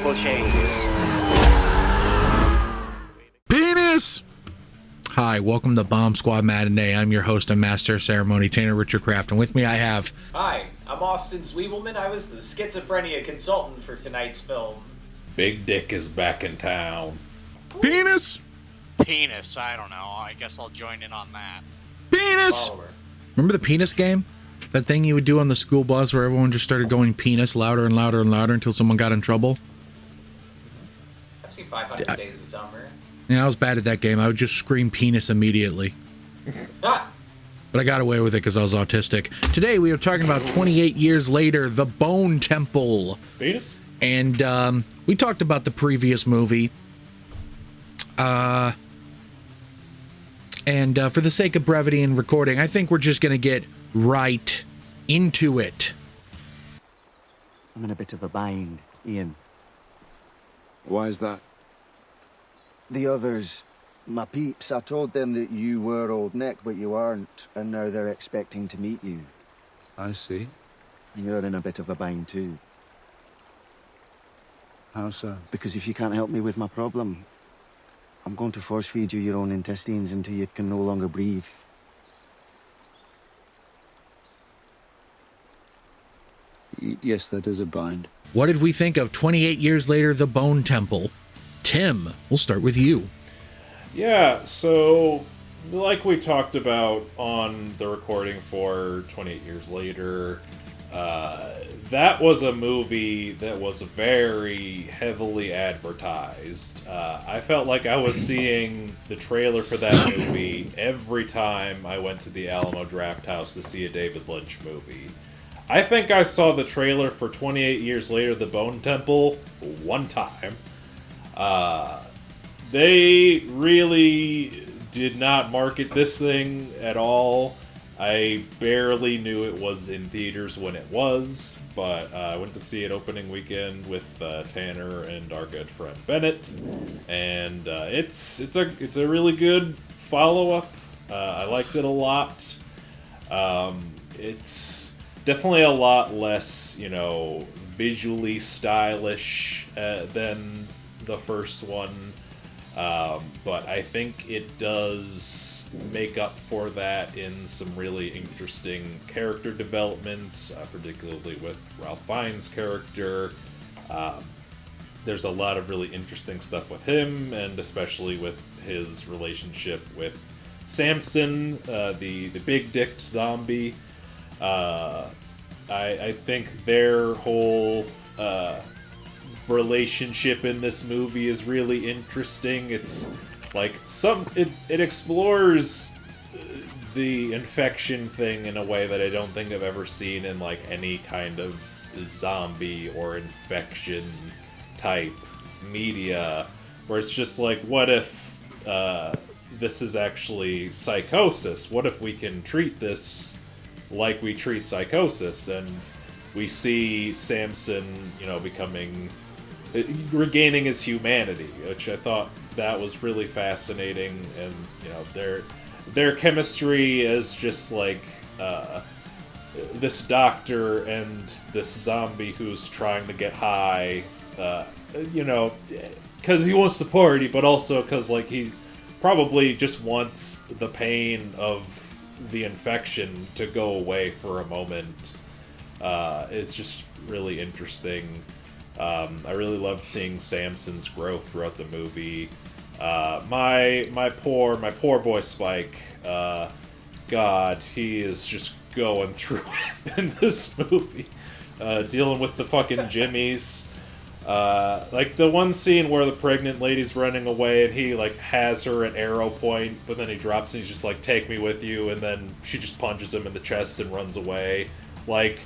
irreversible changes. Penis! Hi, welcome to Bomb Squad Matinee. I'm your host and master of ceremony, Tanner Richard Kraft, and with me I have... Hi, I'm Austin Zwiebelman. I was the schizophrenia consultant for tonight's film. Big Dick is back in town. Penis! Penis, I don't know. I guess I'll join in on that. Penis! Follower. Remember the penis game? That thing you would do on the school bus where everyone just started going penis louder and louder and louder until someone got in trouble? I've seen 500 Days of Summer. Yeah, I was bad at that game. I would just scream penis immediately. Ah! But I got away with it because I was autistic. Today we are talking about 28 years later, The Bone Temple. Penis? And we talked about the previous movie. And for the sake of brevity and recording, I think we're just going to get right into it. I'm in a bit of a bind, Ian. Why is that? The others, my peeps, I told them that you were Old Nick, but you aren't, and now they're expecting to meet you. I see. And you're in a bit of a bind too. How so? Because if you can't help me with my problem, I'm going to force feed you your own intestines until you can no longer breathe. Yes, that is a bind. What did we think of 28 years later, The Bone Temple? Tim, we'll start with you. Yeah, so like we talked about on the recording for 28 Years Later, that was a movie that was very heavily advertised. I felt like I was seeing the trailer for that movie every time I went to the Alamo Drafthouse to see a David Lynch movie. I think I saw the trailer for 28 Years Later, The Bone Temple, one time. They really did not market this thing at all. I barely knew it was in theaters when it was, but I went to see it opening weekend with Tanner and our good friend Bennett, and it's a really good follow-up. I liked it a lot. It's definitely a lot less, visually stylish than the first one, but I think it does make up for that in some really interesting character developments, particularly with Ralph Fiennes' character. There's a lot of really interesting stuff with him, and especially with his relationship with Samson, the big-dicked zombie. I think their whole relationship in this movie is really interesting. It's like it explores the infection thing in a way that I don't think I've ever seen in like any kind of zombie or infection type media, where it's just like, what if this is actually psychosis? What if we can treat this like we treat psychosis? And we see Samson, regaining his humanity, which I thought that was really fascinating. And their chemistry as just like this doctor and this zombie who's trying to get high, because he wants to party, but also because like he probably just wants the pain of the infection to go away for a moment. It's just really interesting. I really loved seeing Samson's growth throughout the movie. My poor boy Spike. God, he is just going through it in this movie, dealing with the fucking Jimmies. Like the one scene where the pregnant lady's running away and he like has her at arrow point, but then he drops and he's just like, "Take me with you," and then she just punches him in the chest and runs away. Like,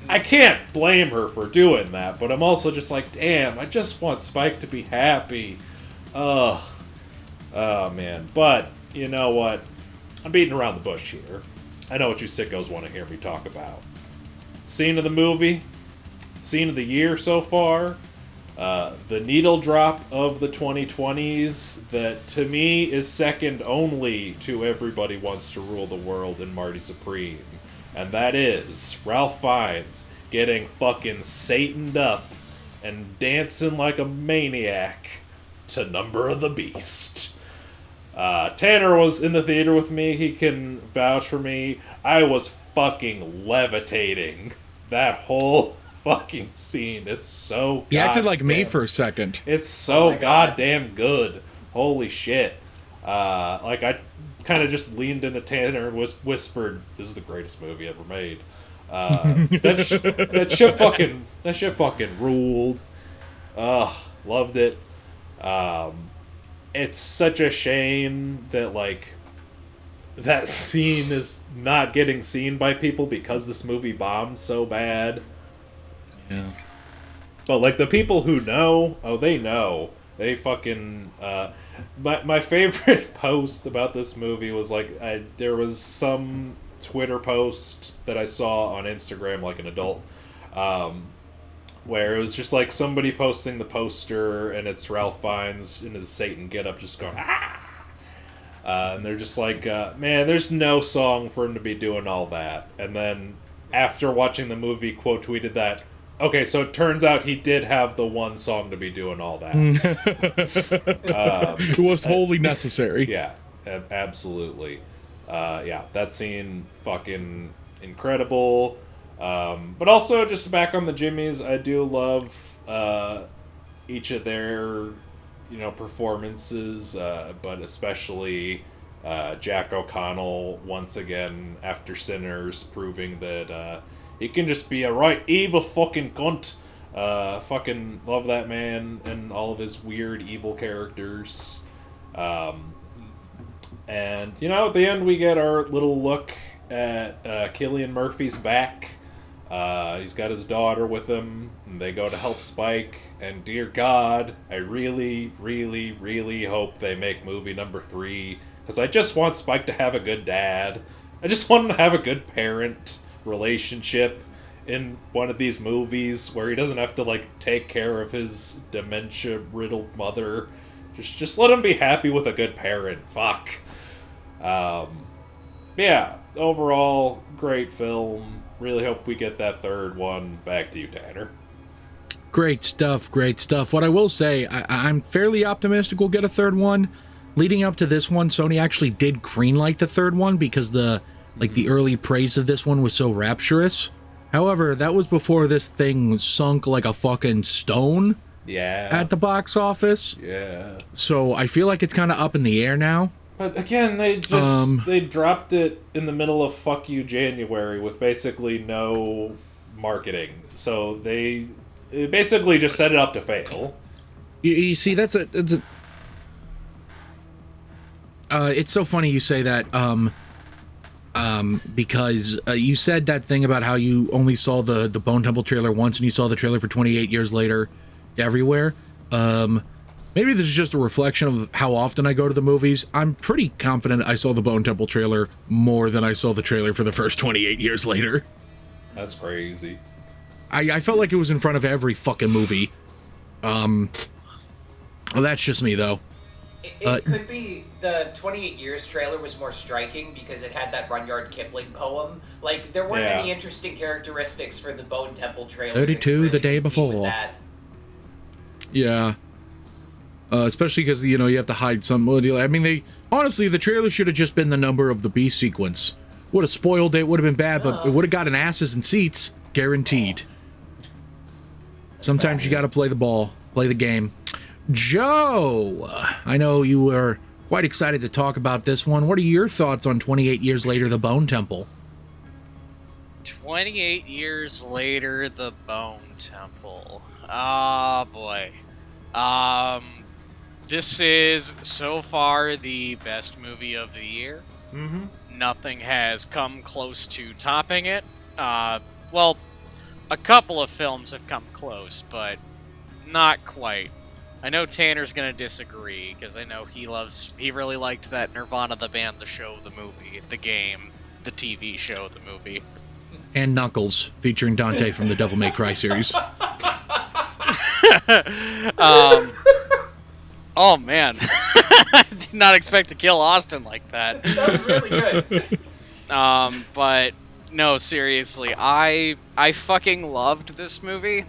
I can't blame her for doing that, but I'm also just like, damn, I just want Spike to be happy. Oh man. But you know what? I'm beating around the bush here. I know what you sickos want to hear me talk about. Scene of the movie, scene of the year so far, the needle drop of the 2020s that to me is second only to Everybody Wants to Rule the World and Marty Supreme. And that is Ralph Fiennes getting fucking Sataned up and dancing like a maniac to Number of the Beast. Tanner was in the theater with me. He can vouch for me. I was fucking levitating that whole fucking scene. It's so He acted like me goddamn- for a second. It's so my God. goddamn good. Holy shit. Like, I kind of just leaned into Tanner and whispered, "This is the greatest movie ever made." That shit fucking ruled. Loved it. It's such a shame that, like, that scene is not getting seen by people because this movie bombed so bad. Yeah. But, like, the people who know, they know. They fucking... My favorite post about this movie was, like, there was some Twitter post that I saw on Instagram, like an adult, where it was just, like, somebody posting the poster, and it's Ralph Fiennes in his Satan getup just going, ah! And they're just like, man, there's no song for him to be doing all that. And then, after watching the movie, quote tweeted that, okay, so it turns out he did have the one song to be doing all that. It was wholly necessary. Yeah, absolutely. Yeah, that scene, fucking incredible. But also, just back on the Jimmies, I do love each of their, performances, but especially Jack O'Connell, once again, after Sinners, proving that he can just be a right evil fucking cunt. Fucking love that man and all of his weird evil characters. And, at the end we get our little look at Cillian Murphy's back. He's got his daughter with him, and they go to help Spike, and dear God, I really, really, really hope they make movie number 3, because I just want Spike to have a good dad. I just want him to have a good parent relationship in one of these movies where he doesn't have to, like, take care of his dementia-riddled mother. Just let him be happy with a good parent. Fuck. Yeah, overall, great film. Really hope we get that third one. Back to you, Tanner. Great stuff, great stuff. What I will say, I'm fairly optimistic we'll get a third one. Leading up to this one, Sony actually did greenlight the third one because the early praise of this one was so rapturous. However, that was before this thing sunk like a fucking stone at the box office. Yeah. So I feel like it's kind of up in the air now. But again, they dropped it in the middle of fuck you January with basically no marketing. So they basically just set it up to fail. You see, it's so funny you say that, because you said that thing about how you only saw the Bone Temple trailer once and you saw the trailer for 28 years later everywhere. Maybe this is just a reflection of how often I go to the movies. I'm pretty confident I saw the Bone Temple trailer more than I saw the trailer for the first 28 years later. That's crazy. I felt like it was in front of every fucking movie. Well, that's just me, though. It could be the 28 Years trailer was more striking because it had that Rudyard Kipling poem. Like, there weren't any interesting characteristics for the Bone Temple trailer. 32 the day before. Yeah. Especially because, you have to hide some... I mean, honestly, the trailer should have just been the number of the beast sequence. Would have spoiled it, would have been bad, but it would have gotten asses and seats. Guaranteed. Sometimes you gotta play the ball, play the game. Joe, I know you were quite excited to talk about this one. What are your thoughts on 28 Years Later, The Bone Temple? 28 years later, The Bone Temple. Oh, boy. This is, so far, the best movie of the year. Mm-hmm. Nothing has come close to topping it. Well, a couple of films have come close, but not quite. I know Tanner's gonna disagree, because I know he really liked that Nirvana the band, the show, the movie, the game, the TV show, the movie. And Knuckles, featuring Dante from the Devil May Cry series. Oh man, I did not expect to kill Austin like that. That was really good. But no, seriously, I fucking loved this movie.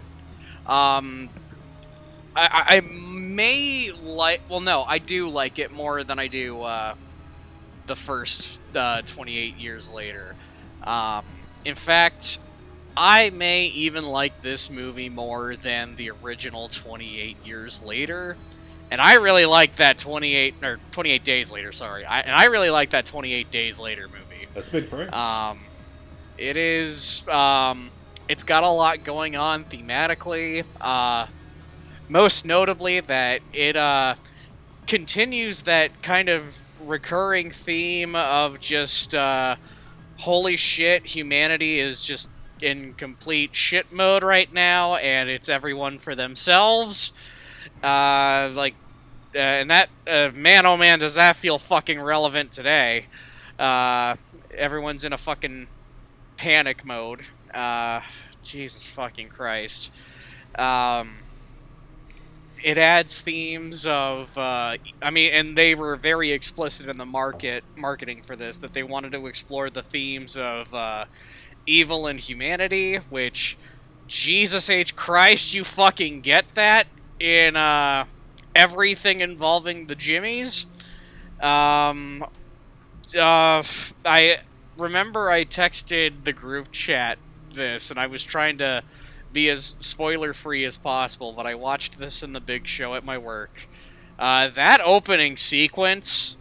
I may like. Well, no, I do like it more than I do the first 28 years later. In fact, I may even like this movie more than the original 28 years later. And I really like that 28 days later. Sorry, I really like that 28 days later movie. That's big praise. It is. It's got a lot going on thematically. Most notably, that it continues that kind of recurring theme of just holy shit, humanity is just in complete shit mode right now, and it's everyone for themselves. And that man, oh man, does that feel fucking relevant today? Everyone's in a fucking panic mode. Jesus fucking Christ. It adds themes of, and they were very explicit in the marketing for this, that they wanted to explore the themes of evil and humanity, which, Jesus H. Christ, you fucking get that in everything involving the Jimmies. I remember I texted the group chat this, and I was trying to be as spoiler-free as possible, but I watched this in the big show at my work. That opening sequence,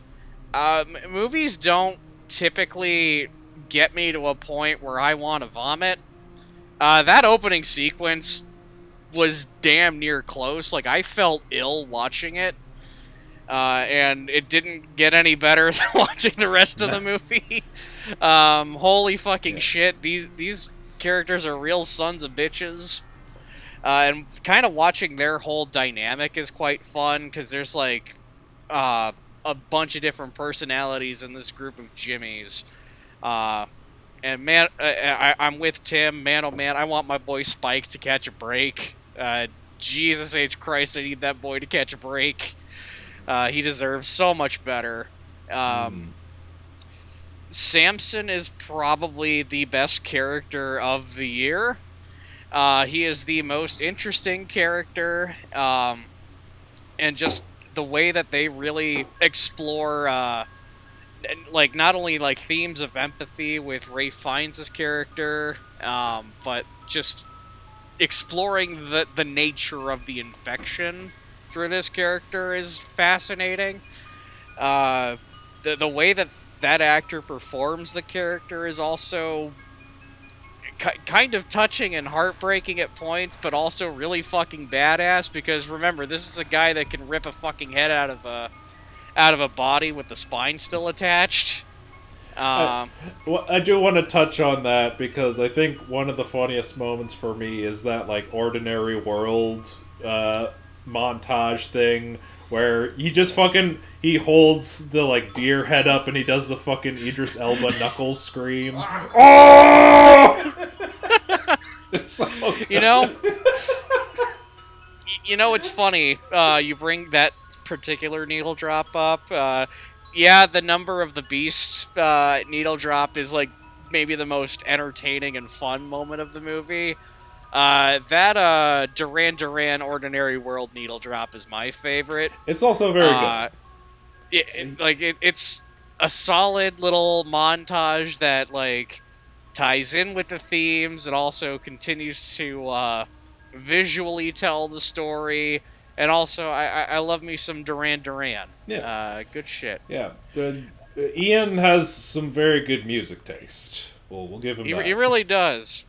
movies don't typically get me to a point where I want to vomit. That opening sequence was damn near close. Like, I felt ill watching it, and it didn't get any better than watching the rest of the movie. Holy fucking shit, these characters are real sons of bitches, and kind of watching their whole dynamic is quite fun, because there's like a bunch of different personalities in this group of Jimmies, and man, I'm with Tim. Man, oh man, I want my boy Spike to catch a break. Jesus H. Christ, I need that boy to catch a break. He deserves so much better. Samson is probably the best character of the year. He is the most interesting character, and just the way that they really explore, not only like themes of empathy with Ralph Fiennes' character, but just exploring the nature of the infection through this character is fascinating. The way that actor performs the character is also kind of touching and heartbreaking at points, but also really fucking badass, because remember, this is a guy that can rip a fucking head out of a body with the spine still attached. I do want to touch on that, because I think one of the funniest moments for me is that like ordinary world montage thing where he just fucking he holds the like deer head up and he does the fucking Idris Elba knuckles scream. Oh! It's so good. You know, it's funny. You bring that particular needle drop up. Yeah, the Number of the Beast needle drop is like maybe the most entertaining and fun moment of the movie. That Duran Duran Ordinary World needle drop is my favorite. It's also very good. It's a solid little montage that like ties in with the themes and also continues to visually tell the story. And also, I love me some Duran Duran. Yeah. Good shit. Yeah. Ian has some very good music taste. We'll give him that. He really does.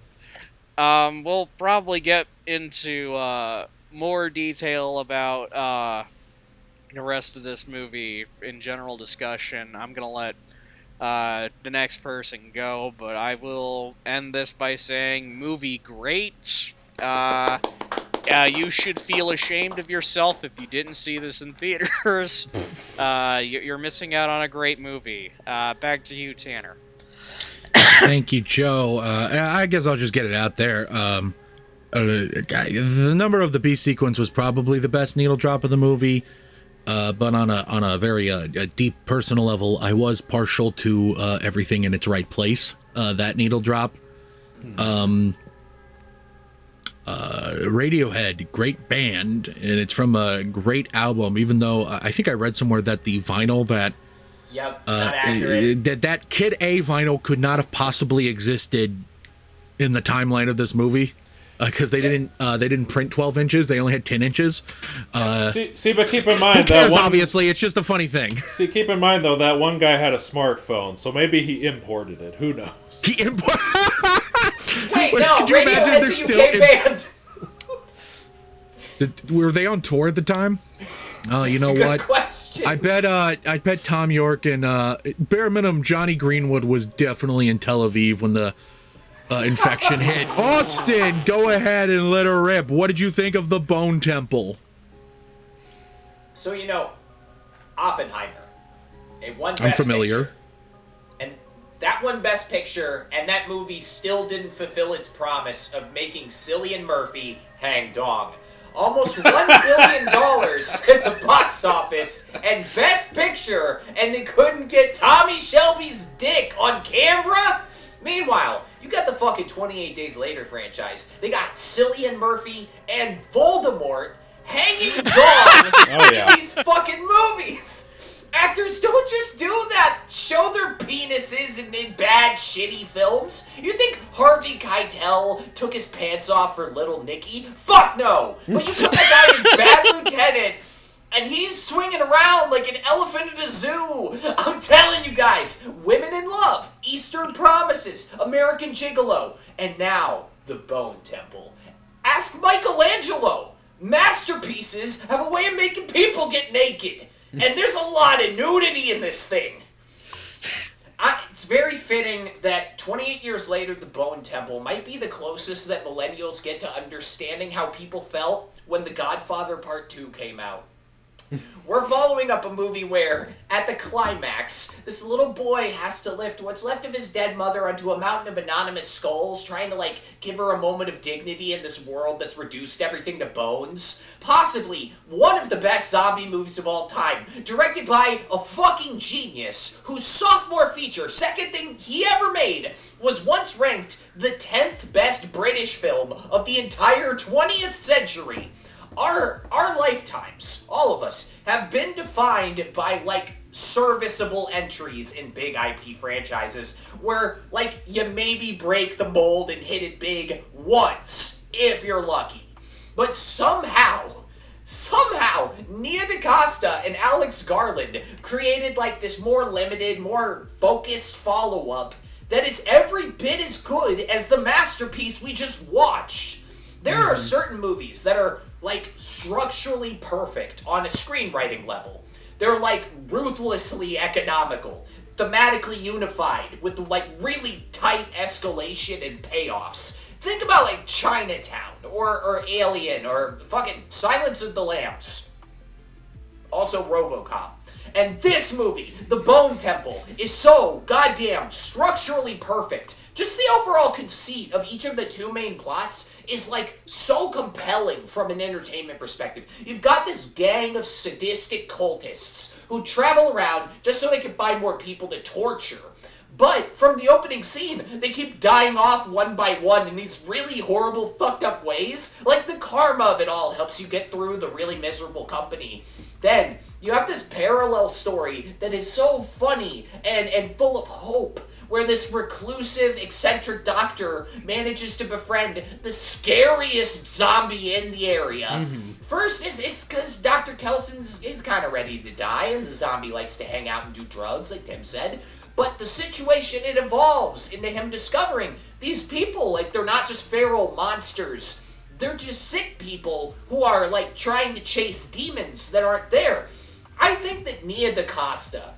We'll probably get into more detail about the rest of this movie in general discussion. I'm going to let the next person go, but I will end this by saying, movie great. You should feel ashamed of yourself if you didn't see this in theaters. You're missing out on a great movie. Back to you, Tanner. Thank you, Joe. I guess I'll just get it out there. The Number of the Beast sequence was probably the best needle drop of the movie, but on a very deep personal level, I was partial to Everything in Its Right Place. That needle drop. Radiohead, great band, and it's from a great album, even though I think I read somewhere that the vinyl that not accurate. that Kid A vinyl could not have possibly existed in the timeline of this movie because they didn't print 12 inches, they only had 10 inches. See, but keep in mind that obviously it's just a funny thing. See, keep in mind though that one guy had a smartphone, so maybe he imported it. Who knows? Wait, no, Radiohead's a UK band. Were they on tour at the time? Oh, you know what? Question. I bet Tom York and bare minimum Johnny Greenwood was definitely in Tel Aviv when the infection hit. Austin, go ahead and let her rip. What did you think of the Bone Temple? So Oppenheimer. It won Best I'm familiar. Picture. And that won Best Picture, and that movie still didn't fulfill its promise of making Cillian Murphy hang dong. Almost $1 billion at the box office and Best Picture, and they couldn't get Tommy Shelby's dick on camera? Meanwhile, you got the fucking 28 Days Later franchise. They got Cillian Murphy and Voldemort hanging dong in these fucking movies. Actors don't just do that. Show their penises in bad, shitty films. You think Harvey Keitel took his pants off for Little Nicky? Fuck no. But you put that guy in Bad Lieutenant, and he's swinging around like an elephant at a zoo. I'm telling you guys, Women in Love, Eastern Promises, American Gigolo, and now The Bone Temple. Ask Michelangelo. Masterpieces have a way of making people get naked. And there's a lot of nudity in this thing. It's very fitting that 28 years later, The Bone Temple might be the closest that millennials get to understanding how people felt when The Godfather Part 2 came out. We're following up a movie where, at the climax, this little boy has to lift what's left of his dead mother onto a mountain of anonymous skulls, trying to, give her a moment of dignity in this world that's reduced everything to bones. Possibly one of the best zombie movies of all time, directed by a fucking genius whose sophomore feature, second thing he ever made, was once ranked the 10th best British film of the entire 20th century. Our lifetimes, all of us, have been defined by, serviceable entries in big IP franchises where, you maybe break the mold and hit it big once, if you're lucky. But somehow, Nia DaCosta and Alex Garland created, this more limited, more focused follow-up that is every bit as good as the masterpiece we just watched. There are certain movies that are, structurally perfect on a screenwriting level. They're, ruthlessly economical, thematically unified, with, really tight escalation and payoffs. Think about, Chinatown, or Alien, or fucking Silence of the Lambs. Also RoboCop. And this movie, The Bone Temple, is so goddamn structurally perfect. Just the overall conceit of each of the two main plots is, so compelling from an entertainment perspective. You've got this gang of sadistic cultists who travel around just so they can find more people to torture. But from the opening scene, they keep dying off one by one in these really horrible, fucked up ways. The karma of it all helps you get through the really miserable company. Then, you have this parallel story that is so funny and full of hope, where this reclusive, eccentric doctor manages to befriend the scariest zombie in the area. Mm-hmm. First, it's because Dr. Kelson is kind of ready to die, and the zombie likes to hang out and do drugs, like Tim said. But the situation, it evolves into him discovering these people, they're not just feral monsters. They're just sick people who are, trying to chase demons that aren't there. I think that Nia DaCosta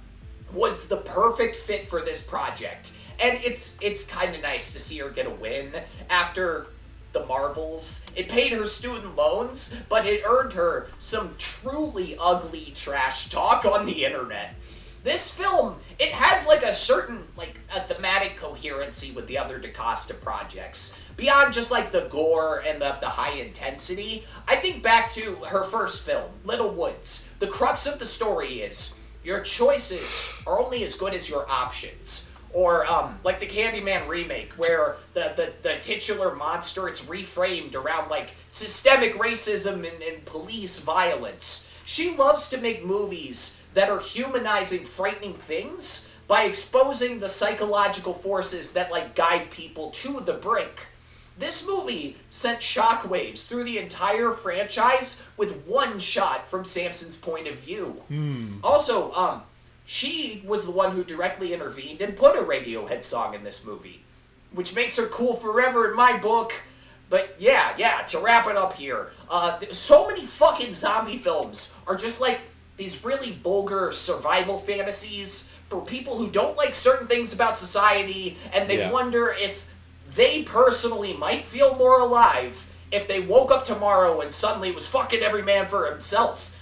was the perfect fit for this project. And it's kind of nice to see her get a win after the Marvels. It paid her student loans, but it earned her some truly ugly trash talk on the internet. This film, it has a certain, a thematic coherency with the other DaCosta projects. Beyond just the gore and the high intensity, I think back to her first film, Little Woods. The crux of the story is, your choices are only as good as your options. Or like the Candyman remake, where the titular monster, it's reframed around like systemic racism and police violence. She loves to make movies that are humanizing frightening things by exposing the psychological forces that like guide people to the brink. This movie sent shockwaves through the entire franchise with one shot from Samson's point of view. Also, she was the one who directly intervened and put a Radiohead song in this movie, which makes her cool forever in my book. But yeah, to wrap it up here, so many fucking zombie films are just like these really vulgar survival fantasies for people who don't like certain things about society, and they wonder if they personally might feel more alive if they woke up tomorrow and suddenly it was fucking every man for himself.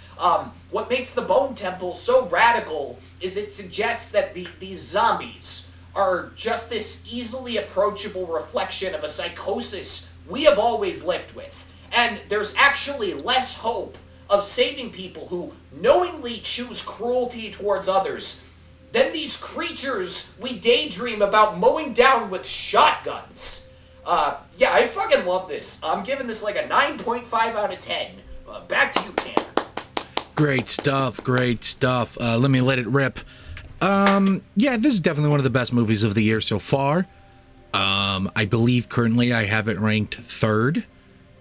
What makes the Bone Temple so radical is it suggests that these zombies are just this easily approachable reflection of a psychosis we have always lived with. And there's actually less hope of saving people who knowingly choose cruelty towards others than these creatures we daydream about mowing down with shotguns. Yeah, I fucking love this. I'm giving this like a 9.5 out of 10. Back to you, Tanner. Great stuff. Let me let it rip. Yeah, this is definitely one of the best movies of the year so far. I believe currently I have it ranked third.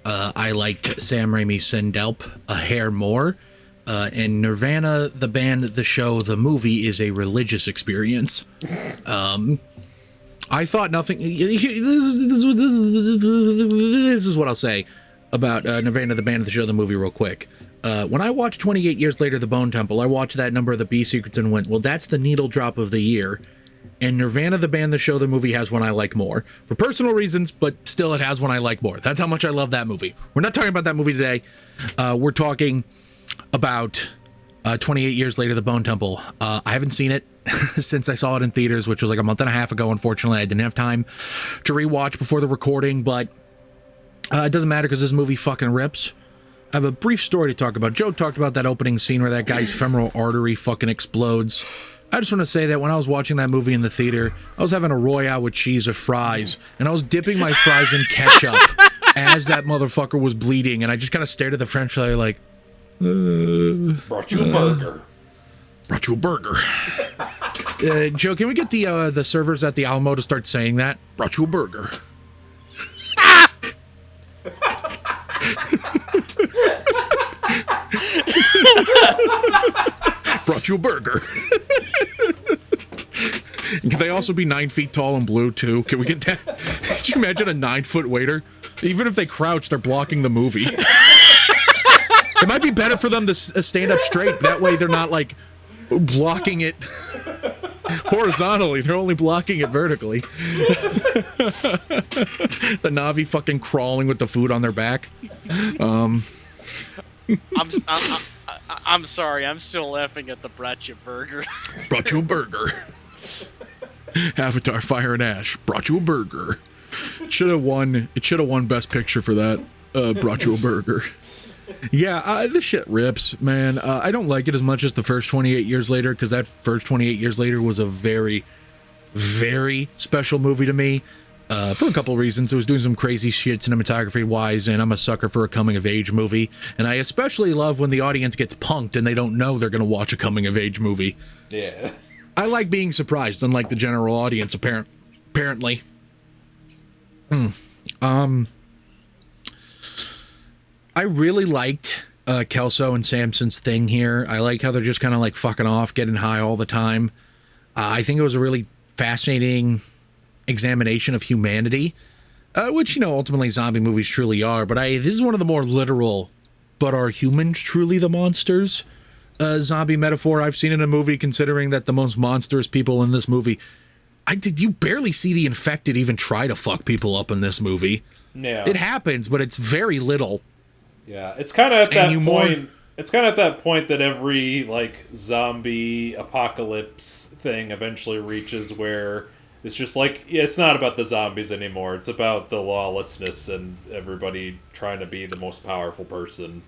I liked Sam Raimi's Sindelp a hair more. And Nirvana, the band, the show, the movie is a religious experience. I thought nothing. This is what I'll say about Nirvana, the band, the show, the movie, real quick. When I watched 28 Years Later, The Bone Temple, I watched that number of the B Secrets and went, well, that's the needle drop of the year. And Nirvana, the band, the show, the movie has one I like more. For personal reasons, but still it has one I like more. That's how much I love that movie. We're not talking about that movie today. We're talking about 28 Years Later, The Bone Temple. I haven't seen it since I saw it in theaters, which was like a month and a half ago. Unfortunately, I didn't have time to rewatch before the recording, but it doesn't matter because this movie fucking rips. I have a brief story to talk about. Joe talked about that opening scene where that guy's femoral artery fucking explodes. I just want to say that when I was watching that movie in the theater, I was having a Royale with cheese or fries, and I was dipping my fries in ketchup as that motherfucker was bleeding, and I just kind of stared at the French fry like, Brought you a burger. Brought you a burger. Joe, can we get the servers at the Alamo to start saying that? Brought you a burger. Brought you a burger. Can they also be 9 feet tall and blue too? Can we get that? Could you imagine a 9-foot waiter? Even if they crouch, they're blocking the movie. It might be better for them to stand up straight. That way they're not like blocking it horizontally. They're only blocking it vertically. The Na'vi fucking crawling with the food on their back. I'm sorry. I'm still laughing at the brought you burger. Brought you a burger. Avatar: Fire and Ash. Brought you a burger. It should have won Best Picture for that. Brought you a burger. Yeah, this shit rips, man. I don't like it as much as the first 28 Years Later, because that first 28 Years Later was a very, very special movie to me. For a couple of reasons. It was doing some crazy shit cinematography-wise, and I'm a sucker for a coming-of-age movie. And I especially love when the audience gets punked and they don't know they're going to watch a coming-of-age movie. Yeah. I like being surprised, unlike the general audience, apparently. I really liked Kelso and Samson's thing here. I like how they're just kind of like fucking off, getting high all the time. I think it was a really fascinating examination of humanity, which, you know, ultimately zombie movies truly are. But this is one of the more literal, but are humans truly the monsters? Zombie metaphor I've seen in a movie, considering that the most monstrous people in this movie, you barely see the infected even try to fuck people up in this movie. Yeah. It happens, but it's very little. Yeah, it's kind of at that point. It's kind of at that point that every like zombie apocalypse thing eventually reaches where it's just like, it's not about the zombies anymore. It's about the lawlessness and everybody trying to be the most powerful person.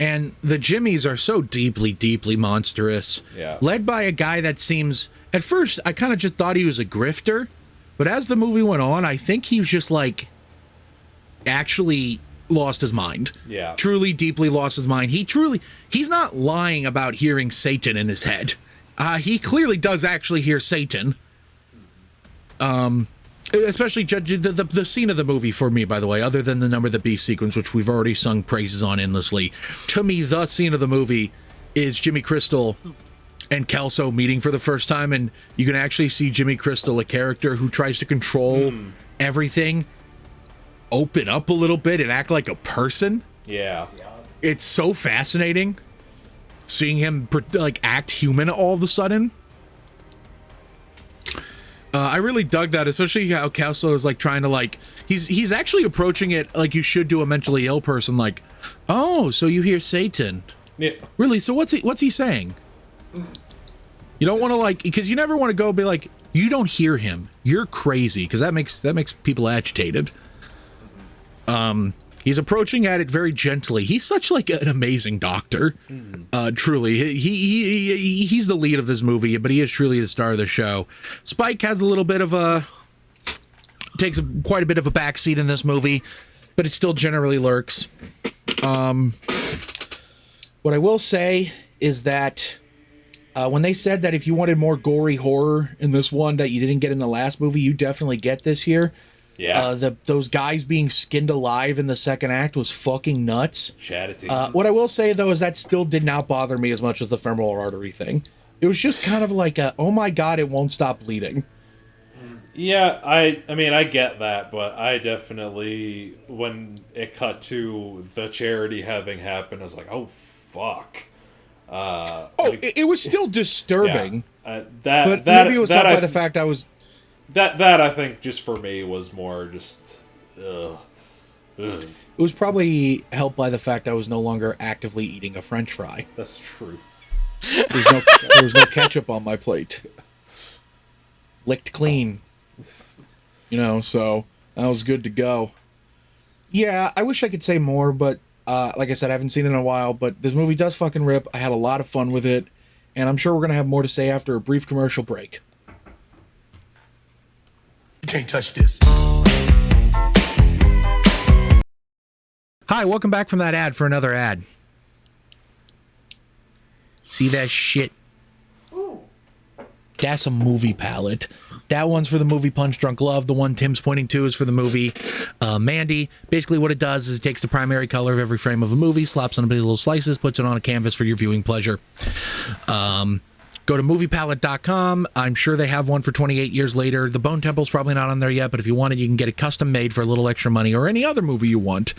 And the Jimmies are so deeply, deeply monstrous. Yeah. Led by a guy that seems At first, I kind of just thought he was a grifter, but as the movie went on, I think he was just like actually lost his mind. Yeah. Truly, deeply lost his mind. He's not lying about hearing Satan in his head. He clearly does actually hear Satan. Especially the scene of the movie for me, by the way, other than the Number the Beast sequence, which we've already sung praises on endlessly. To me, the scene of the movie is Jimmy Crystal and Kelso meeting for the first time, and you can actually see Jimmy Crystal, a character who tries to control everything, open up a little bit and act like a person. Yeah. It's so fascinating seeing him like act human all of a sudden. I really dug that, especially how Kelso is like trying to like he's actually approaching it like you should do a mentally ill person, like, oh, so you hear Satan. Yeah. Really? So what's he saying? You don't want to like, because you never want to go be like, you don't hear him, you're crazy, because that makes people agitated. He's approaching at it very gently. He's such like an amazing doctor. Truly, he's the lead of this movie, but he is truly the star of the show. Spike has a little bit of takes quite a bit of a backseat in this movie, but it still generally lurks. What I will say is that when they said that if you wanted more gory horror in this one that you didn't get in the last movie, you definitely get this here. Yeah. Those guys being skinned alive in the second act was fucking nuts. Chatty. What I will say, though, is that still did not bother me as much as the femoral artery thing. It was just kind of like oh my god, it won't stop bleeding. Yeah, I mean, I get that, but I definitely, when it cut to the charity having happened, I was like, oh, fuck. It was still disturbing. Yeah, but maybe it was helped by the fact I was... That I think, just for me, was more just... Ugh. It was probably helped by the fact I was no longer actively eating a French fry. That's true. There was no ketchup on my plate. Licked clean. So that was good to go. Yeah, I wish I could say more, but like I said, I haven't seen it in a while, but this movie does fucking rip. I had a lot of fun with it, and I'm sure we're going to have more to say after a brief commercial break. You can't touch this. Hi, welcome back from that ad for another ad. See that shit? Ooh. That's a movie palette. That one's for the movie Punch Drunk Love. The one Tim's pointing to is for the movie Mandy. Basically what it does is it takes the primary color of every frame of a movie, slaps on a big little slices, puts it on a canvas for your viewing pleasure. Go to moviepalette.com. I'm sure they have one for 28 years later. The Bone Temple's probably not on there yet, but if you want it, you can get it custom made for a little extra money or any other movie you want.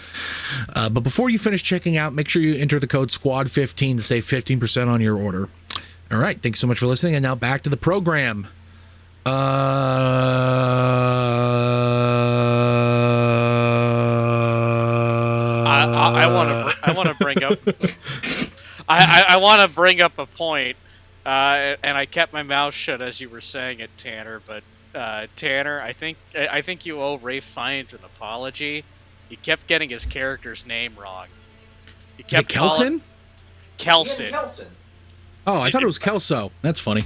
But before you finish checking out, make sure you enter the code SQUAD15 to save 15% on your order. All right, thanks so much for listening, and now back to the program. I want to bring up. I want to bring up a point. And I kept my mouth shut as you were saying it, Tanner. But Tanner, I think you owe Ralph Fiennes an apology. He kept getting his character's name wrong. He kept Is it Kelson? Kelson. Kelson. Oh, I thought it was Kelso. That's funny.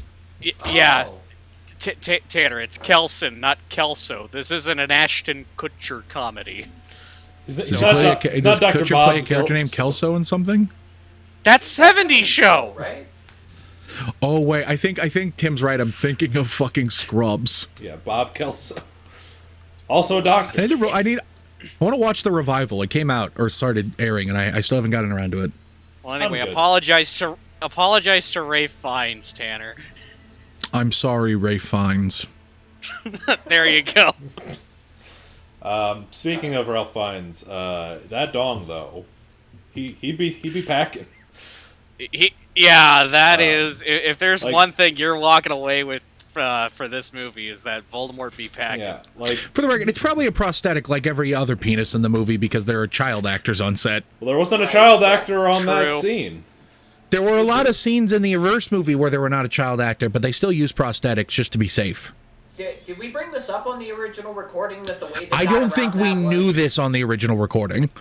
Yeah, Oh. Tanner, it's Kelson, not Kelso. This isn't an Ashton Kutcher comedy. Does Kutcher play a character named Kelso in something? That's 70s show. Right? Oh wait, I think Tim's right. I'm thinking of fucking Scrubs. Yeah, Bob Kelso. Also a doctor. I want to watch the revival. It came out or started airing, and I still haven't gotten around to it. Well, anyway, I'm good. apologize to Ralph Fiennes, Tanner. I'm sorry, Ray Fiennes. There you go. Speaking of Ralph Fiennes, that dong though, he'd be packing. That is. If there's like, one thing you're walking away with for this movie, is that Voldemort be packing. Yeah, like For the record, it's probably a prosthetic like every other penis in the movie because there are child actors on set. well, there wasn't a child actor on that True. scene. There were a lot of scenes in the Averse movie where there were not a child actor, but they still used prosthetics just to be safe. Did we bring this up on the original recording that the way they I got don't around think we that knew was- this on the original recording.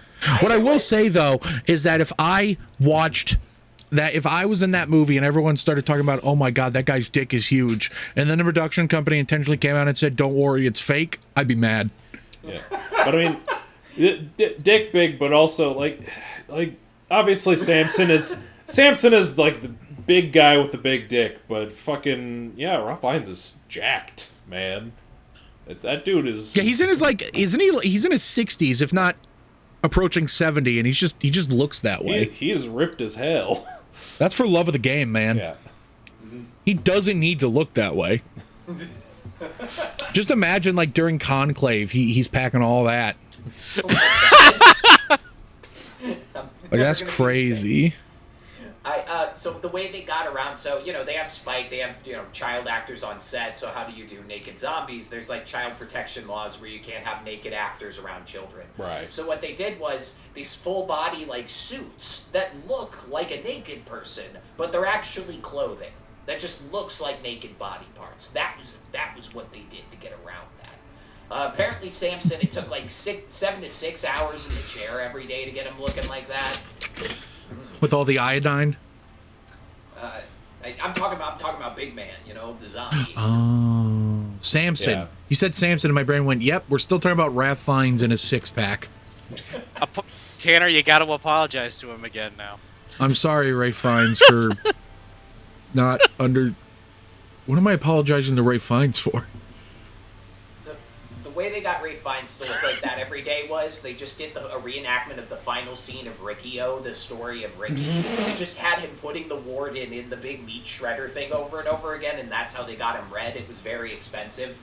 What I will say, though, is that if I watched that if I was in that movie and everyone started talking about, oh my God, that guy's dick is huge, and then the production company intentionally came out and said, don't worry, it's fake, I'd be mad. Yeah, but I mean, dick big, but also like obviously Samson is like the big guy with the big dick, but fucking yeah, Ralph Fiennes is jacked, man. That dude is. Yeah, he's in his isn't he? He's in his 60s, if not approaching 70, and he just looks that way. He is ripped as hell. That's for love of the game, man. Yeah. He doesn't need to look that way. Just imagine, like, during Conclave, he's packing all that. Like, that's crazy. So the way they got around, so, you know, they have Spike, they have, you know, child actors on set, so how do you do naked zombies? There's, like, child protection laws where you can't have naked actors around children. Right. So what they did was these full-body, like, suits that look like a naked person, but they're actually clothing. That just looks like naked body parts. That was what they did to get around that. Apparently Samson, it took, like, 7 to 6 hours in the chair every day to get him looking like that. With all the iodine? I'm talking about Big Man, you know, the zombie. Oh, Samson. Yeah. You said Samson, and my brain went, yep, we're still talking about Ralph Fiennes and his six-pack. Tanner, you got to apologize to him again now. I'm sorry, Ray Fiennes, for not under... What am I apologizing to Ray Fiennes for? The way they got Ray Fiennes to look like that every day was they just did a reenactment of the final scene of Ricky-O, the story of Ricky. They just had him putting the warden in the big meat shredder thing over and over again, and that's how they got him red. It was very expensive.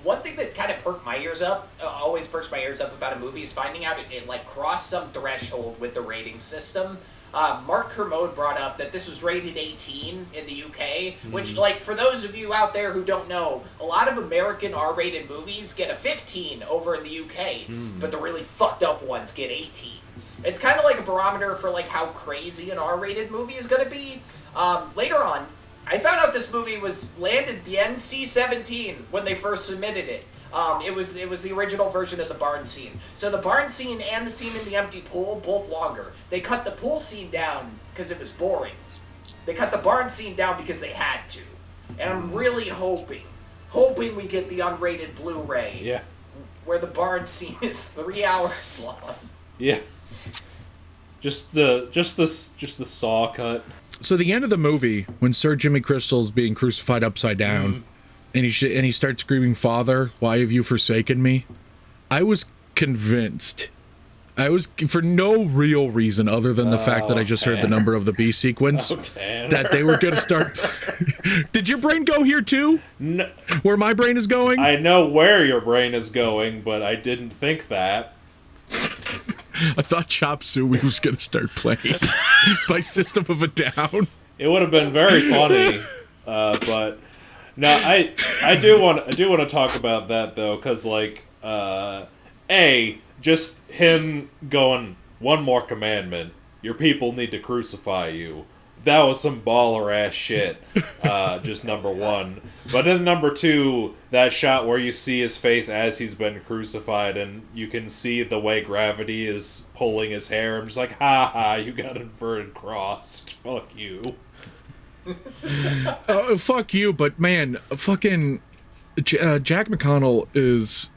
One thing that kind of perked my ears up, always perks my ears up about a movie, is finding out it like crossed some threshold with the rating system. Mark Kermode brought up that this was rated 18 in the UK, which, like, for those of you out there who don't know, a lot of American R-rated movies get a 15 over in the UK, but the really fucked up ones get 18. It's kind of like a barometer for, like, how crazy an R-rated movie is going to be. Later on, I found out this movie was landed the NC-17 when they first submitted it. It was the original version of the barn scene. So the barn scene and the scene in the empty pool, both longer. They cut the pool scene down because it was boring. They cut the barn scene down because they had to. And I'm really hoping we get the unrated Blu-ray. Yeah. Where the barn scene is 3 hours long. Yeah. Just the saw cut. So the end of the movie, when Sir Jimmy Crystal's being crucified upside down, and he starts screaming, "Father, why have you forsaken me?" I was convinced. I was, for no real reason other than the fact that I just heard the number of the B sequence, that they were going to start. Did your brain go here too? No. Where my brain is going? I know where your brain is going, but I didn't think that. I thought Chop Suey was going to start playing by System of a Down. It would have been very funny, but no, I do want to talk about that though, because like just him going, one more commandment, your people need to crucify you. That was some baller ass shit. Just number one. But then number two, that shot where you see his face as he's been crucified and you can see the way gravity is pulling his hair. I'm just like, ha ha, you got inverted crossed. Fuck you. Fuck you, but man, fucking Jack McConnell is...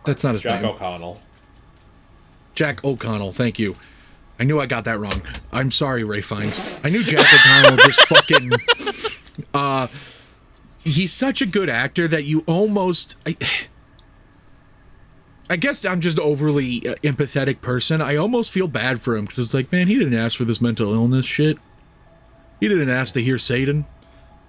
That's not his Jack name. O'Connell. Jack O'Connell, thank you. I knew I got that wrong. I'm sorry, Ray Fiennes. I knew Jack O'Connell just fucking... he's such a good actor that you almost... I guess I'm just overly empathetic person. I almost feel bad for him, because it's like, man, he didn't ask for this mental illness shit. He didn't ask to hear Satan.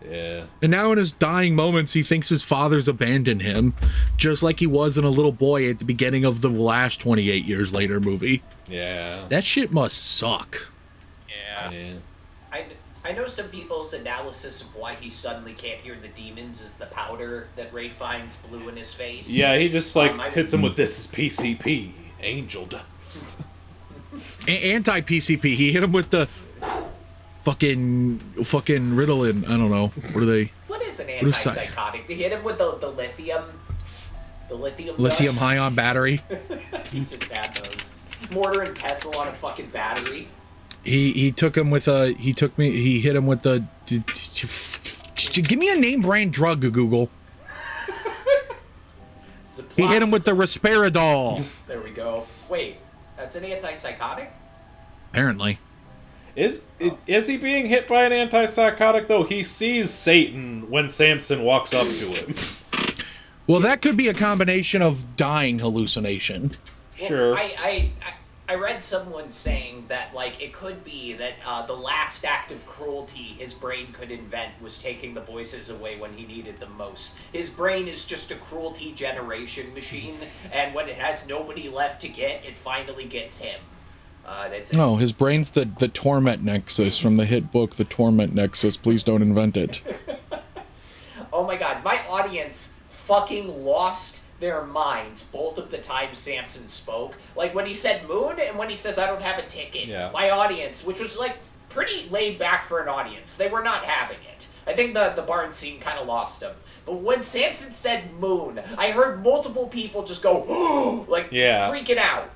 Yeah. And now in his dying moments, he thinks his father's abandoned him, just like he was in A Little Boy at the beginning of the last 28 Years Later movie. Yeah. That shit must suck. Yeah. I know some people's analysis of why he suddenly can't hear the demons is the powder that Ray Fiennes blew in his face. Yeah, he just hits him with, "This is PCP, angel dust." Anti-PCP. He hit him with the fucking Ritalin. I don't know. What are they? What is an antipsychotic? They hit him with the lithium. The lithium dust. Ion battery. He just had those. Mortar and pestle on a fucking battery. He took him with a. He hit him with the. Give me a name brand drug, Google. He hit him with the Risperidol. There we go. Wait, that's an antipsychotic? Apparently. Is he being hit by an antipsychotic, though? He sees Satan when Samson walks up to him. Well, that could be a combination of dying hallucination. Well, Sure. I read someone saying that, like, it could be that the last act of cruelty his brain could invent was taking the voices away when he needed them most. His brain is just a cruelty generation machine, and when it has nobody left to get, it finally gets him. No, his brain's the torment nexus from the hit book, The Torment Nexus. Please don't invent it. Oh my god, my audience fucking lost their minds both of the times Samson spoke. Like when he said moon and when he says I don't have a ticket. Yeah. My audience, which was like pretty laid back for an audience, they were not having it. I think the barn scene kind of lost them. But when Samson said moon, I heard multiple people just go, like, freaking out.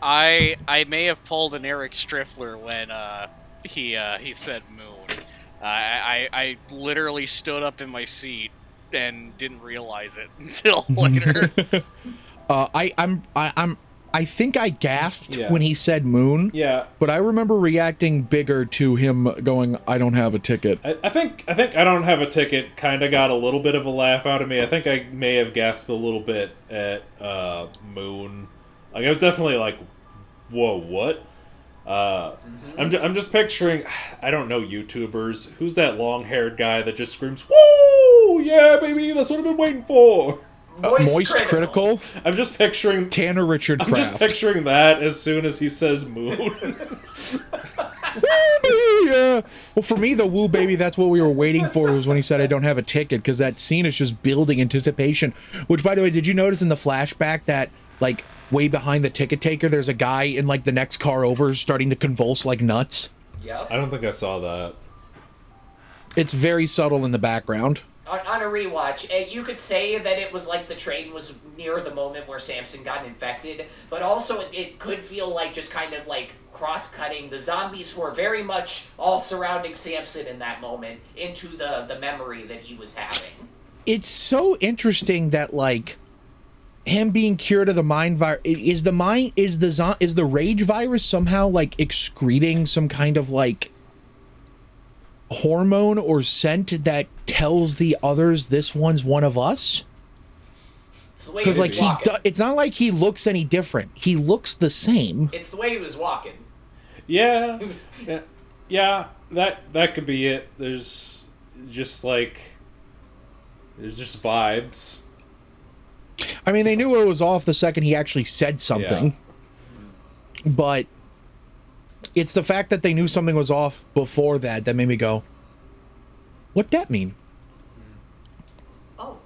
I may have pulled an Eric Striffler when he said moon. I literally stood up in my seat and didn't realize it until later. I think I gasped when he said moon. Yeah. But I remember reacting bigger to him going, I don't have a ticket. I think I don't have a ticket kind of got a little bit of a laugh out of me. I think I may have gasped a little bit at moon. Like I was definitely like, whoa, what? I'm just picturing, I don't know, YouTubers. Who's that long-haired guy that just screams, "Woo! Yeah, baby, that's what I've been waiting for." Moist critical. I'm just picturing Tanner Richard Kraft. I'm just picturing that as soon as he says moon. Yeah. Well, for me, the woo baby, that's what we were waiting for, was when he said I don't have a ticket, because that scene is just building anticipation. Which, by the way, did you notice in the flashback that, like, way behind the ticket taker, there's a guy in, like, the next car over starting to convulse like nuts? Yep. I don't think I saw that. It's very subtle in the background. On a rewatch, you could say that it was like the train was near the moment where Samson got infected, but also it could feel like just kind of like cross-cutting the zombies who are very much all surrounding Samson in that moment into the memory that he was having. It's so interesting that, like, him being cured of the mind virus, is the rage virus somehow like excreting some kind of like hormone or scent that tells the others this one's one of us? Because like it's not like he looks any different. He looks the same. It's the way he was walking. Yeah, yeah. That could be it. There's just vibes. I mean, they knew it was off the second he actually said something. Yeah. But it's the fact that they knew something was off before that made me go, what'd that mean? Oh,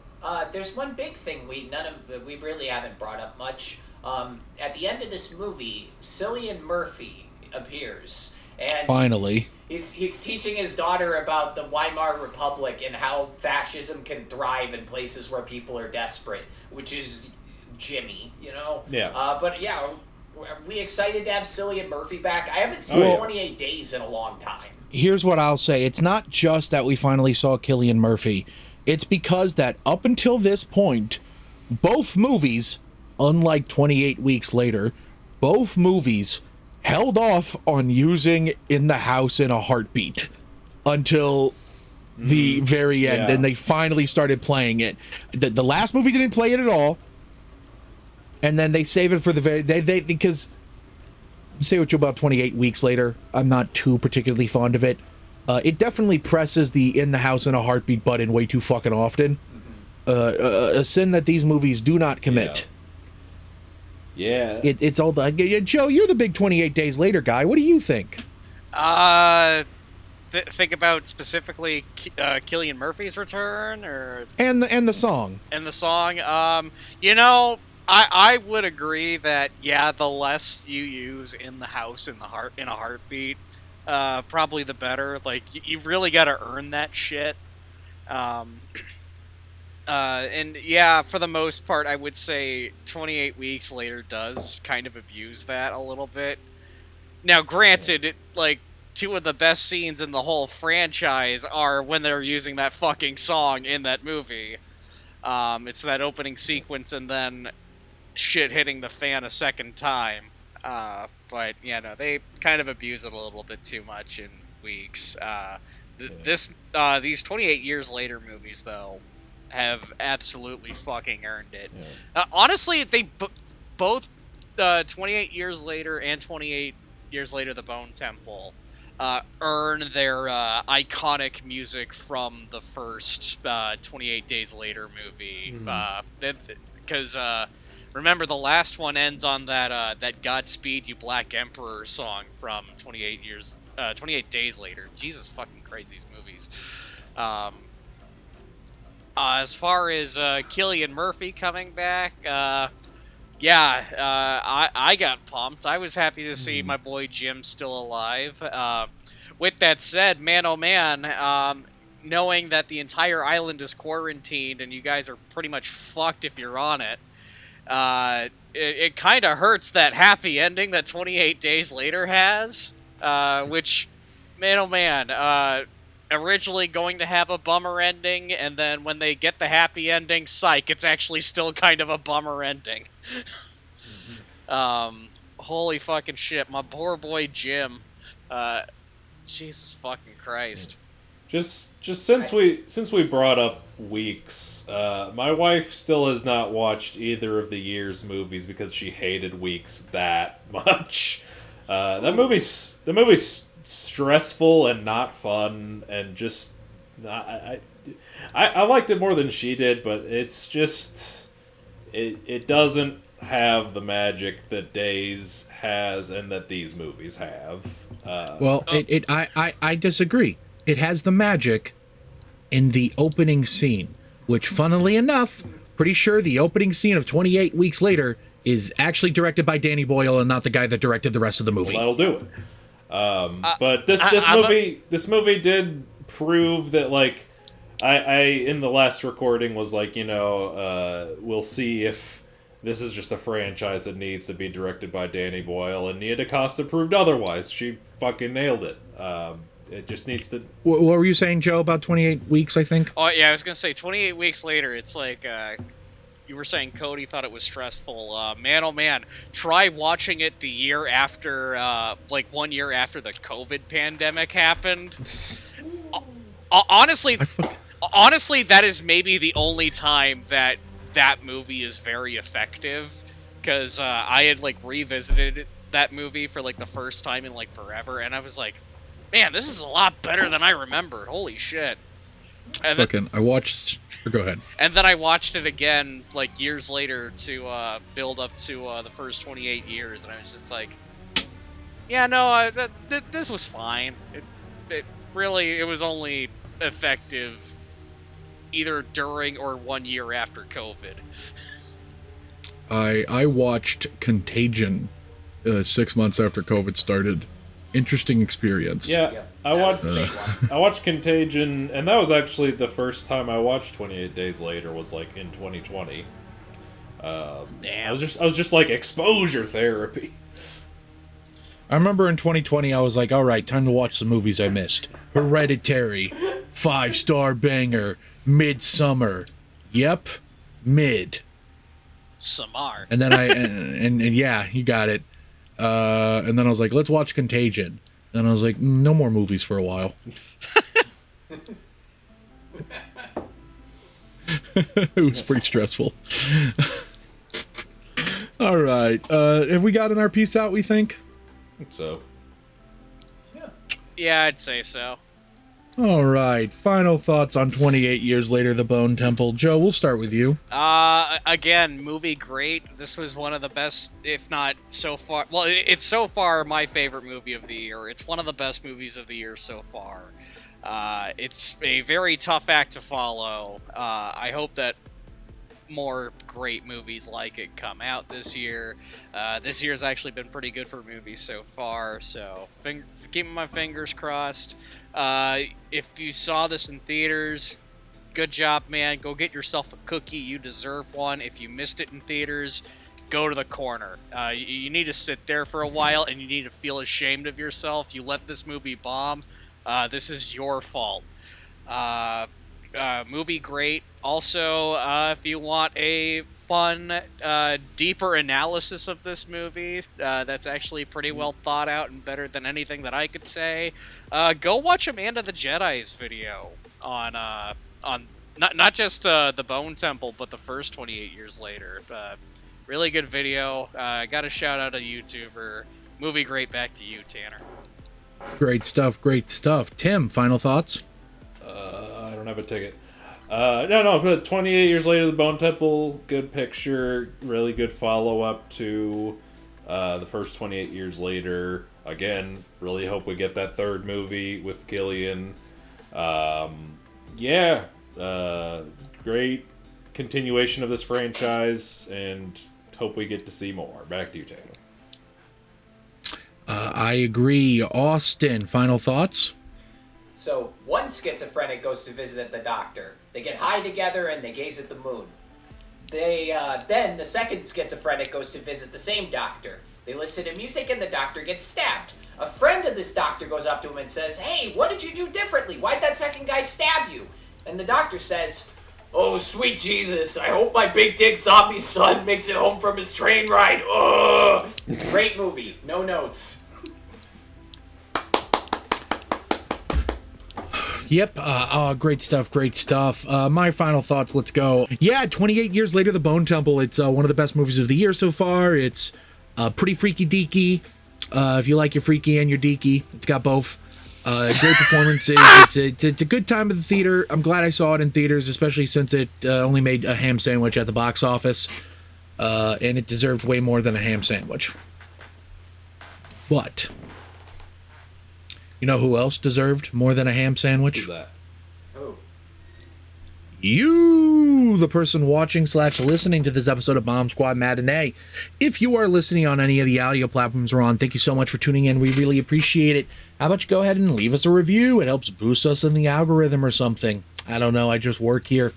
there's one big thing we really haven't brought up much. At the end of this movie, Cillian Murphy appears. And finally. He's teaching his daughter about the Weimar Republic and how fascism can thrive in places where people are desperate, which is Jimmy, you know? Yeah. But yeah, are we excited to have Cillian Murphy back? I haven't seen 28 Days in a long time. Here's what I'll say. It's not just that we finally saw Cillian Murphy. It's because that up until this point, both movies, unlike 28 Weeks Later, both movies held off on using In the House in a Heartbeat until the very end, and they finally started playing it. The last movie didn't play it at all, and then they save it for the very because say what you about 28 Weeks Later, I'm not too particularly fond of it. It definitely presses the In the House in a Heartbeat button way too fucking often. A sin that these movies do not commit. Yeah. It's all done. Joe, you're the big 28 Days Later guy. What do you think? Think about specifically Cillian Murphy's return, or and the song. And the song. You know, I would agree that the less you use In the House in a Heartbeat, probably the better. Like you've really got to earn that shit. And yeah, for the most part, I would say 28 Weeks Later does kind of abuse that a little bit. Now, granted, like, two of the best scenes in the whole franchise are when they're using that fucking song in that movie. It's that opening sequence and then shit hitting the fan a second time. But, yeah, no, they kind of abuse it a little bit too much in Weeks. These 28 Years Later movies, though, have absolutely fucking earned it. Yeah. Honestly, they both 28 Years Later and 28 Years Later The Bone Temple earn their iconic music from the first 28 Days Later movie. Because remember, the last one ends on that Godspeed You Black Emperor song from 28 Days Later. Jesus fucking Christ, these movies. As far as Cillian Murphy coming back, I got pumped. I was happy to see my boy Jim still alive. With that said, man, oh man, knowing that the entire island is quarantined and you guys are pretty much fucked if you're on it, it kind of hurts that happy ending that 28 Days Later has, which, man, oh man, originally going to have a bummer ending, and then when they get the happy ending, psych, it's actually still kind of a bummer ending. Holy fucking shit, my poor boy Jim. Jesus fucking Christ. Just since we brought up Weeks, my wife still has not watched either of the Years movies because she hated Weeks that much. The movie's stressful and not fun, and just I liked it more than she did, but it's just it doesn't have the magic that Days has and that these movies have. I disagree. It has the magic in the opening scene, which, funnily enough, pretty sure the opening scene of 28 Weeks Later is actually directed by Danny Boyle and not the guy that directed the rest of the movie. Well, that'll do it. But this movie did prove that, like, I in the last recording was like, we'll see if this is just a franchise that needs to be directed by Danny Boyle, and Nia DaCosta proved otherwise. She fucking nailed it. It just needs to... What were you saying, Joe, about 28 Weeks, I think? Oh, yeah, I was going to say, 28 Weeks Later, it's like, you were saying Cody thought it was stressful. Man, oh man, try watching it the year after, 1 year after the COVID pandemic happened. Honestly, that is maybe the only time that movie is very effective, because I had, revisited that movie for, the first time in, forever, and I was like, man, this is a lot better than I remembered. Holy shit. And I watched... Go ahead. And then I watched it again, years later to build up to the first 28 years, and I was just like, yeah, no, this was fine. It was only effective either during or 1 year after COVID. I watched Contagion 6 months after COVID started. Interesting experience. Yeah, I watched Contagion, and that was actually the first time I watched 28 Days Later was in 2020. Damn. I was just exposure therapy. I remember in 2020 I was like, all right, time to watch the movies I missed. Hereditary, 5-star banger, Midsummer. Yep, mid. Samar. And then and yeah, you got it. And then I was like, let's watch Contagion. And I was like, no more movies for a while. It was pretty stressful. All right. Have we gotten our piece out, we think? So. Yeah, I'd say so. All right. Final thoughts on 28 Years Later, The Bone Temple. Joe, we'll start with you. Again, movie great. This was one of the best, if not so far. Well, it's so far my favorite movie of the year. It's one of the best movies of the year so far. It's a very tough act to follow. I hope that more great movies like it come out this year. This year's actually been pretty good for movies so far, so keeping my fingers crossed. If you saw this in theaters, good job, man. Go get yourself a cookie. You deserve one. If you missed it in theaters, go to the corner. You need to sit there for a while, and you need to feel ashamed of yourself. You let this movie bomb. This is your fault. Movie great. Also, if you want a fun, deeper analysis of this movie, that's actually pretty well thought out and better than anything that I could say, go watch Amanda the Jedi's video on not just the Bone Temple, but the first 28 years later. Really good video. Got a shout out to YouTuber. Movie great. Back to you, Tanner. Great stuff. Great stuff. Tim, final thoughts? I don't have a ticket. No, but 28 years later, the Bone Temple, good picture, really good follow-up to the first 28 years later. Again, really hope we get that third movie with Gillian. Great continuation of this franchise, and hope we get to see more. Back to you, Taylor. I agree. Austin, final thoughts? So, one schizophrenic goes to visit the doctor. They get high together and they gaze at the moon. Then the second schizophrenic goes to visit the same doctor. They listen to music and the doctor gets stabbed. A friend of this doctor goes up to him and says, "Hey, what did you do differently? Why'd that second guy stab you?" And the doctor says, "Oh, sweet Jesus, I hope my big dick zombie son makes it home from his train ride. Ugh." Great movie. No notes. Yep. Great stuff. Great stuff. My final thoughts. Let's go. Yeah, 28 years later, The Bone Temple. It's one of the best movies of the year so far. It's pretty freaky deaky. If you like your freaky and your deaky, it's got both. Great performances. It's a good time at the theater. I'm glad I saw it in theaters, especially since it only made a ham sandwich at the box office. And it deserved way more than a ham sandwich. But you know who else deserved more than a ham sandwich? Who's that? Oh. You, the person watching / listening to this episode of Bomb Squad Matinee. If you are listening on any of the audio platforms we're on, thank you so much for tuning in. We really appreciate it. How about you go ahead and leave us a review? It helps boost us in the algorithm or something. I don't know. I just work here.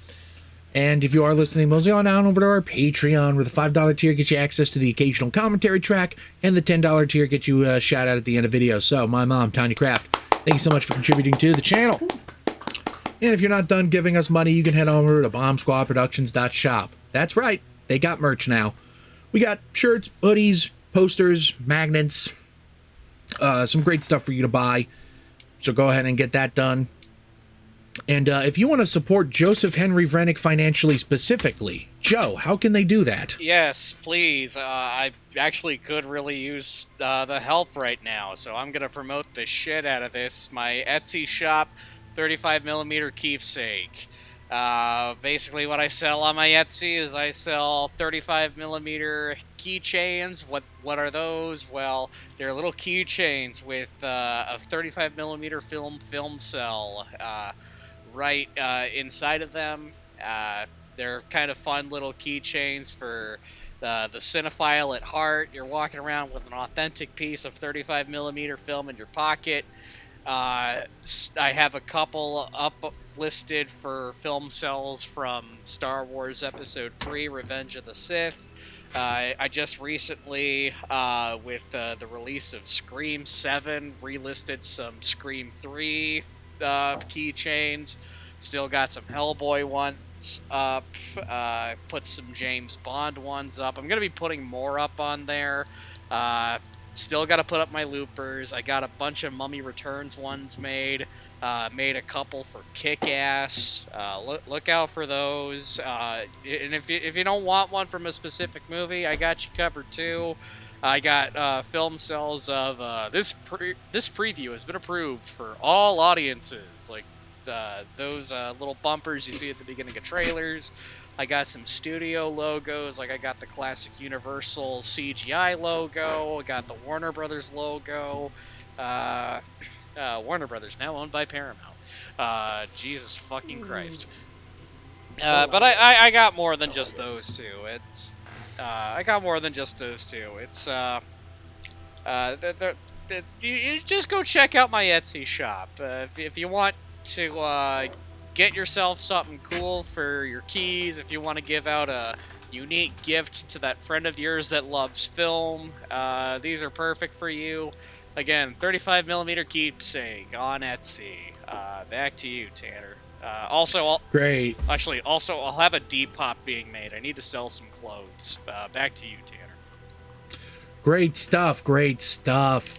And if you are listening, mosey on down over to our Patreon, where the $5 tier gets you access to the occasional commentary track, and the $10 tier gets you a shout out at the end of videos. So, my mom, Tanya Craft, thank you so much for contributing to the channel. And if you're not done giving us money, you can head over to bombsquadproductions.shop. That's right, they got merch now. We got shirts, hoodies, posters, magnets, some great stuff for you to buy. So go ahead and get that done. And if you want to support Joseph Henry Vrenick financially specifically, Joe, how can they do that? Yes, please. I actually could really use the help right now, so I'm going to promote the shit out of this. My Etsy shop, 35mm keepsake. Basically what I sell on my Etsy is I sell 35mm keychains. What are those? Well, they're little keychains with a 35mm film cell right inside of them. They're kind of fun little keychains for the cinephile at heart. You're walking around with an authentic piece of 35mm film in your pocket. I have a couple up listed for film cells from Star Wars Episode 3, Revenge of the Sith. I just recently, with the release of Scream 7, relisted some Scream 3 keychains. Still got some Hellboy ones up. Put some James Bond ones up. I'm going to be putting more up on there. Still got to put up my loopers. I got a bunch of Mummy Returns ones made. Made a couple for Kick-Ass. Look out for those. And if you don't want one from a specific movie, I got you covered too. I got film cells of this preview has been approved for all audiences. Like those little bumpers you see at the beginning of trailers. I got some studio logos, like I got the classic Universal CGI logo, I got the Warner Brothers logo. Warner Brothers, now owned by Paramount. Jesus fucking Christ. But I got more than just those two. I got more than just those two. It's, you just go check out my Etsy shop. If you want to get yourself something cool for your keys. If you want to give out a unique gift to that friend of yours that loves film, these are perfect for you. Again, 35mm keepsake on Etsy. Back to you, Tanner. Great. I'll have a Depop being made. I need to sell some clothes. Back to you, Tanner. Great stuff. Great stuff.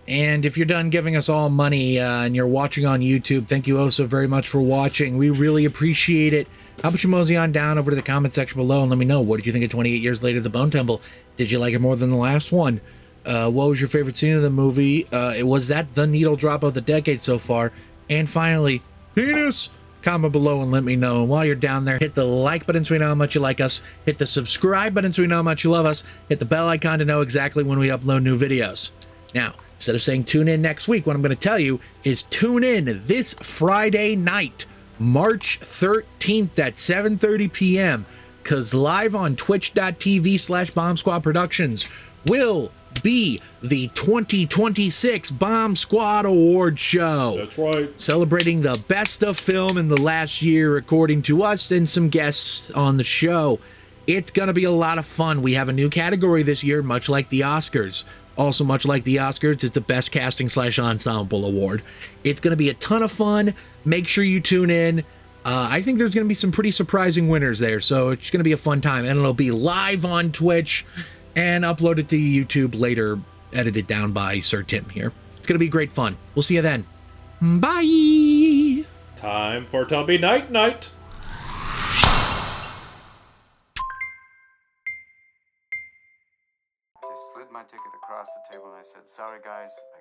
And if you're done giving us all money and you're watching on YouTube, thank you oh so very much for watching. We really appreciate it. How about you mosey on down over to the comment section below and let me know, what did you think of 28 Years Later, The Bone Temple? Did you like it more than the last one? What was your favorite scene of the movie? Was that the needle drop of the decade so far? And finally, penis! Comment below and let me know. And while you're down there, hit the like button so we know how much you like us. Hit the subscribe button so we know how much you love us. Hit the bell icon to know exactly when we upload new videos. Now, instead of saying tune in next week, what I'm going to tell you is tune in this Friday night, March 13th at 7:30 p.m. because live on twitch.tv/Bomb Squad Productions will be the 2026 Bomb Squad Award Show. That's right. Celebrating the best of film in the last year, according to us and some guests on the show. It's going to be a lot of fun. We have a new category this year, much like the Oscars. Also, much like the Oscars, it's the Best Casting/Ensemble Award. It's going to be a ton of fun. Make sure you tune in. I think there's going to be some pretty surprising winners there, so it's going to be a fun time. And it'll be live on Twitch and uploaded to YouTube later, edited down by Sir Tim here. It's going to be great fun. We'll see you then. Bye! Time for Tubby Night Night. I just slid my ticket across the table and I said, sorry guys, I